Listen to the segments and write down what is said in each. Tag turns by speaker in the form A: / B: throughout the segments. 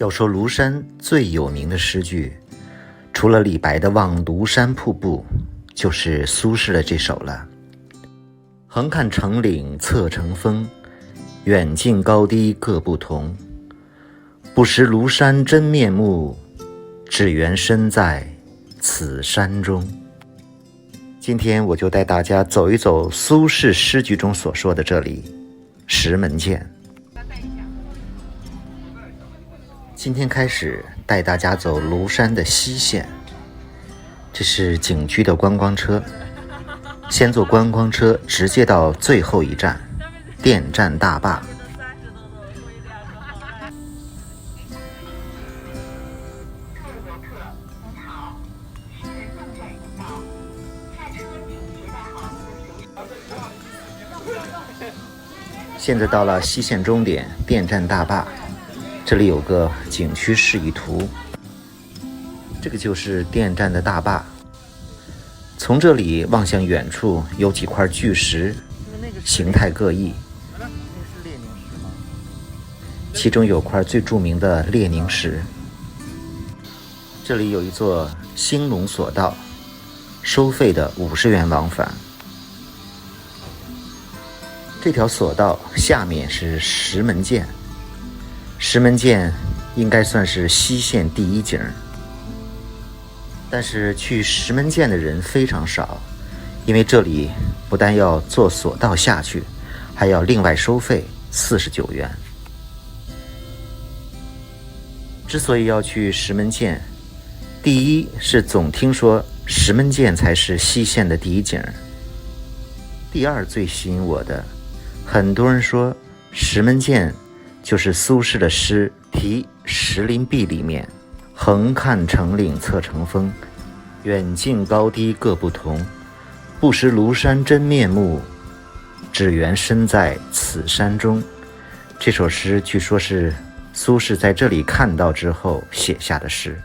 A: 要说庐山最有名的诗句，除了李白的《望庐山瀑布》，就是苏轼的这首了。横看成岭侧成峰，远近高低各不同。不识庐山真面目，只缘身在此山中。今天我就带大家走一走苏轼诗句中所说的这里石门涧。今天开始带大家走庐山的西线，这是景区的观光车，先坐观光车直接到最后一站电站大坝。现在到了西线终点电站大坝，这里有个景区示意图，这个就是电站的大坝。从这里望向远处有几块巨石，形态各异，其中有块最著名的列宁石。这里有一座兴隆索道，收费的50元往返。这条索道下面是石门涧，石门涧应该算是西线第一景，但是去石门涧的人非常少，因为这里不但要坐索道下去，还要另外收费49元。之所以要去石门涧，第一是总听说石门涧才是西线的第一景，第二最吸引我的，很多人说石门涧就是苏轼的诗《题石林壁》里面横看成岭侧成峰，远近高低各不同，不识庐山真面目，只缘身在此山中。这首诗据说是苏轼在这里看到之后写下的诗。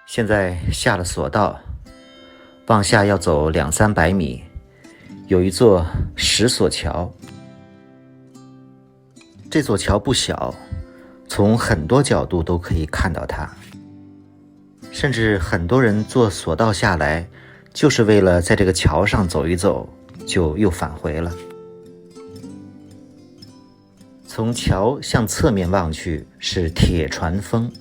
A: 现在下了索道，往下要走200-300米，有一座石索桥。这座桥不小，从很多角度都可以看到它，甚至很多人坐索道下来就是为了在这个桥上走一走，就又返回了。从桥向侧面望去是铁船峰，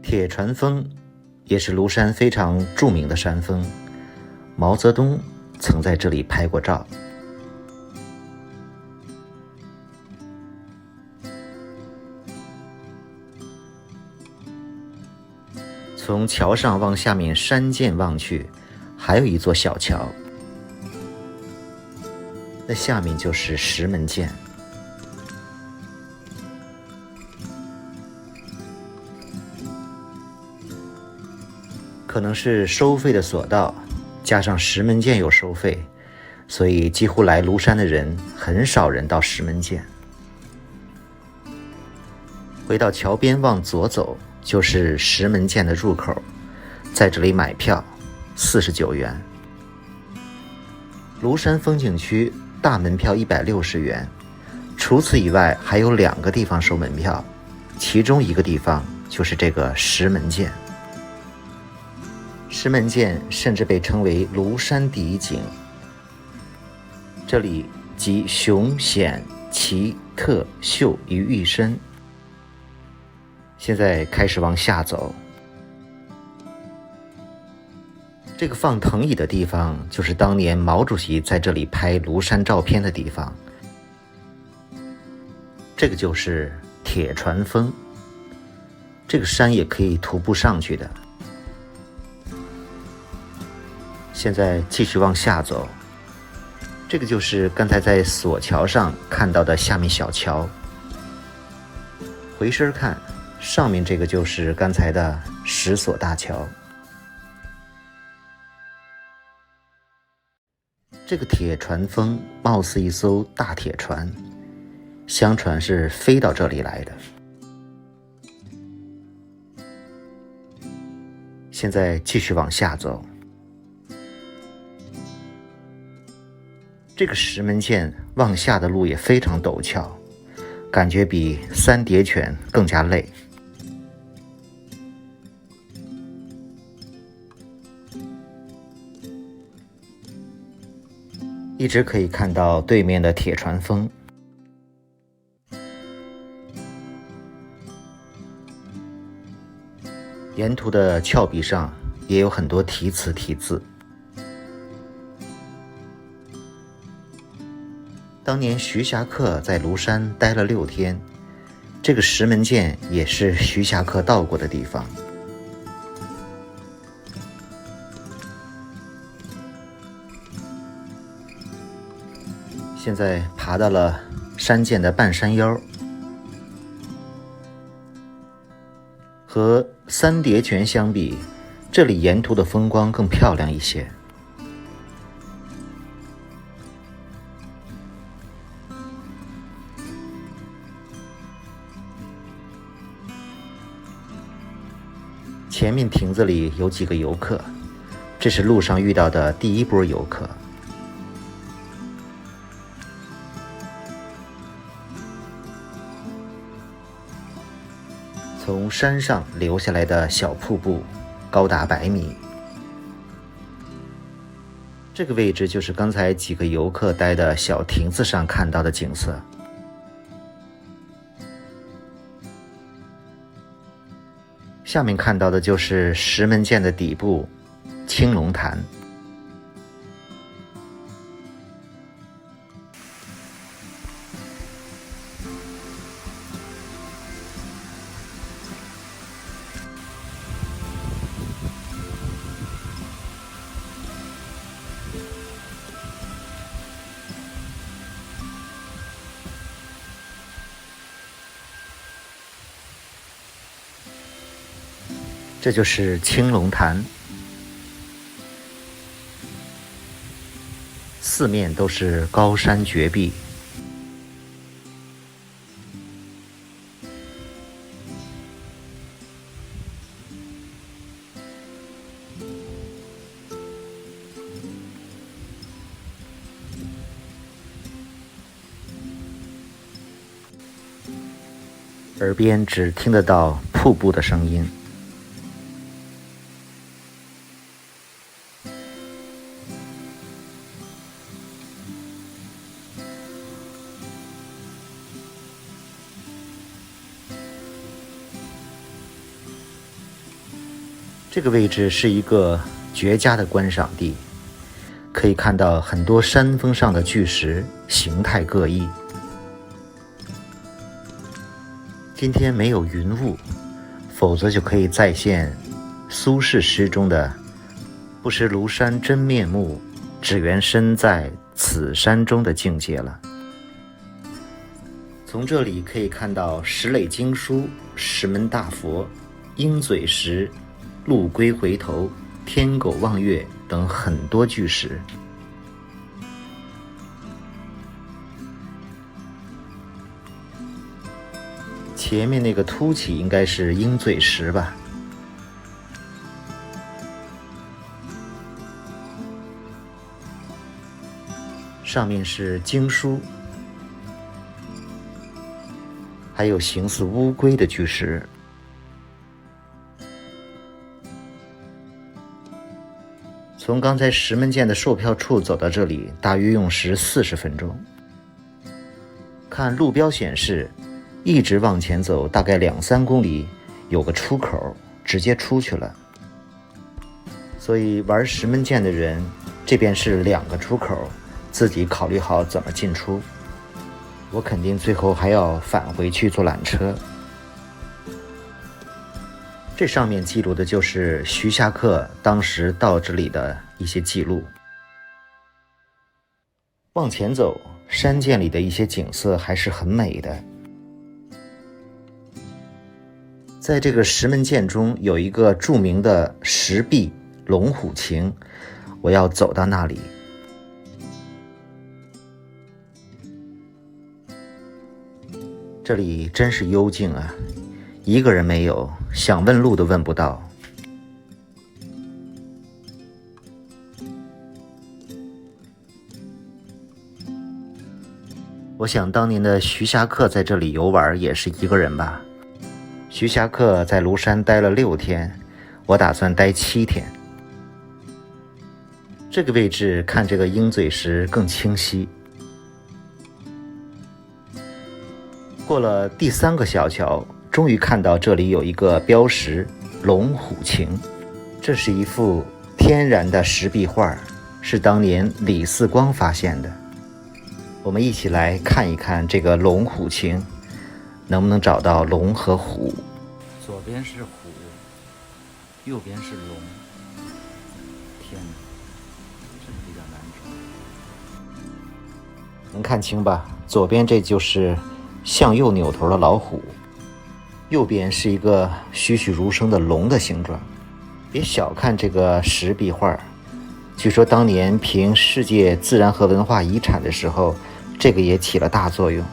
A: 铁船峰也是庐山非常著名的山峰，毛泽东曾在这里拍过照。从桥上往下面山涧望去，还有一座小桥，那下面就是石门涧。可能是收费的索道加上石门涧有收费，所以几乎来庐山的人很少人到石门涧。回到桥边往左走就是石门涧的入口，在这里买票49元。庐山风景区大门票160元，除此以外还有2个地方收门票，其中一个地方就是这个石门涧。石门涧甚至被称为庐山第一景，这里集雄险奇特秀于一身。现在开始往下走，这个放藤椅的地方就是当年毛主席在这里拍庐山照片的地方。这个就是铁船峰，这个山也可以徒步上去的。现在继续往下走，这个就是刚才在索桥上看到的下面小桥。回身看，上面这个就是刚才的石索大桥。这个铁船峰貌似一艘大铁船，相传是飞到这里来的。现在继续往下走，这个石门涧往下的路也非常陡峭，感觉比三叠泉更加累。一直可以看到对面的铁船峰。沿途的峭壁上也有很多题词题字。当年徐霞客在庐山待了6天，这个石门涧也是徐霞客到过的地方。现在爬到了山涧的半山腰，和三叠泉相比，这里沿途的风光更漂亮一些。前面亭子里有几个游客，这是路上遇到的第一波游客。从山上流下来的小瀑布，高达100米。这个位置就是刚才几个游客待的小亭子上看到的景色。下面看到的就是石门涧的底部，青龙潭。这就是青龙潭，四面都是高山绝壁。耳边只听得到瀑布的声音。这个位置是一个绝佳的观赏地，可以看到很多山峰上的巨石，形态各异。今天没有云雾，否则就可以再现苏轼诗中的“不识庐山真面目，只缘身在此山中”的境界了。从这里可以看到石垒经书、石门大佛、鹰嘴石、陆龟回头、天狗望月等很多巨石。前面那个凸起应该是鹰嘴石吧。上面是经书，还有形似乌龟的巨石。从刚才石门涧的售票处走到这里，大约用时40分钟。看路标显示，一直往前走大概2-3公里，有个出口，直接出去了。所以玩石门涧的人，这边是2个出口，自己考虑好怎么进出。我肯定最后还要返回去坐缆车。这上面记录的就是徐霞客当时到这里的一些记录。往前走，山涧里的一些景色还是很美的。在这个石门涧中有一个著名的石壁龙虎亭，我要走到那里。这里真是幽静啊，一个人没有，想问路都问不到。我想当年的徐霞客在这里游玩也是一个人吧。徐霞客在庐山待了6天，我打算待7天。这个位置看这个鹰嘴石更清晰。过了第3个小桥，终于看到这里有一个标识龙虎擎，这是一幅天然的石壁画，是当年李四光发现的。我们一起来看一看这个龙虎擎能不能找到龙和虎。左边是虎，右边是龙。天哪，这个比较难找。能看清吧？左边这就是向右扭头的老虎，右边是一个栩栩如生的龙的形状。别小看这个石壁画，据说当年评世界自然和文化遗产的时候，这个也起了大作用。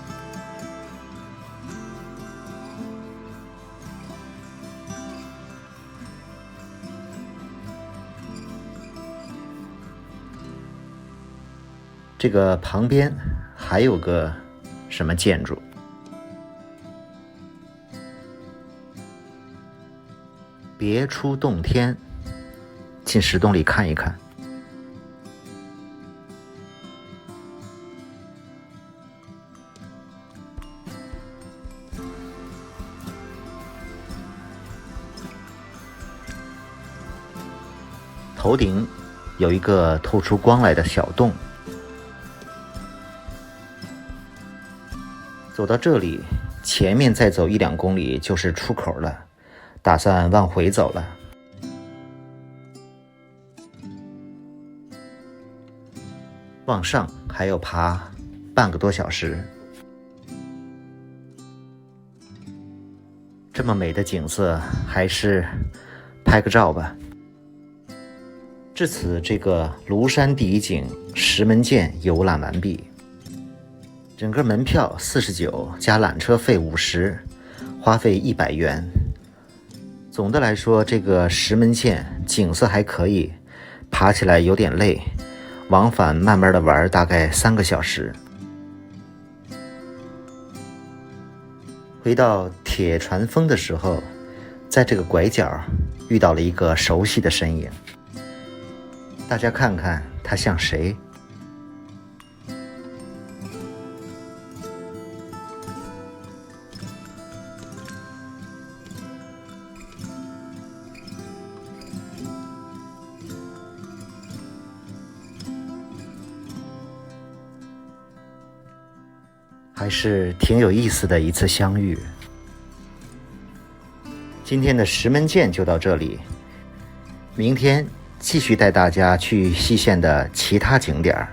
A: 这个旁边还有个什么建筑？别出洞天，进石洞里看一看。头顶有一个透出光来的小洞。走到这里，前面再走1-2公里就是出口了，打算往回走了。往上还要爬半个多小时。这么美的景色，还是拍个照吧。至此，这个庐山第一景石门涧游览完毕。整个门票49加缆车费50，花费100元。总的来说，这个石门涧景色还可以，爬起来有点累，往返慢慢的玩，大概3个小时。回到铁船峰的时候，在这个拐角遇到了一个熟悉的身影。大家看看他像谁？还是挺有意思的一次相遇。今天的石门涧就到这里，明天继续带大家去西线的其他景点。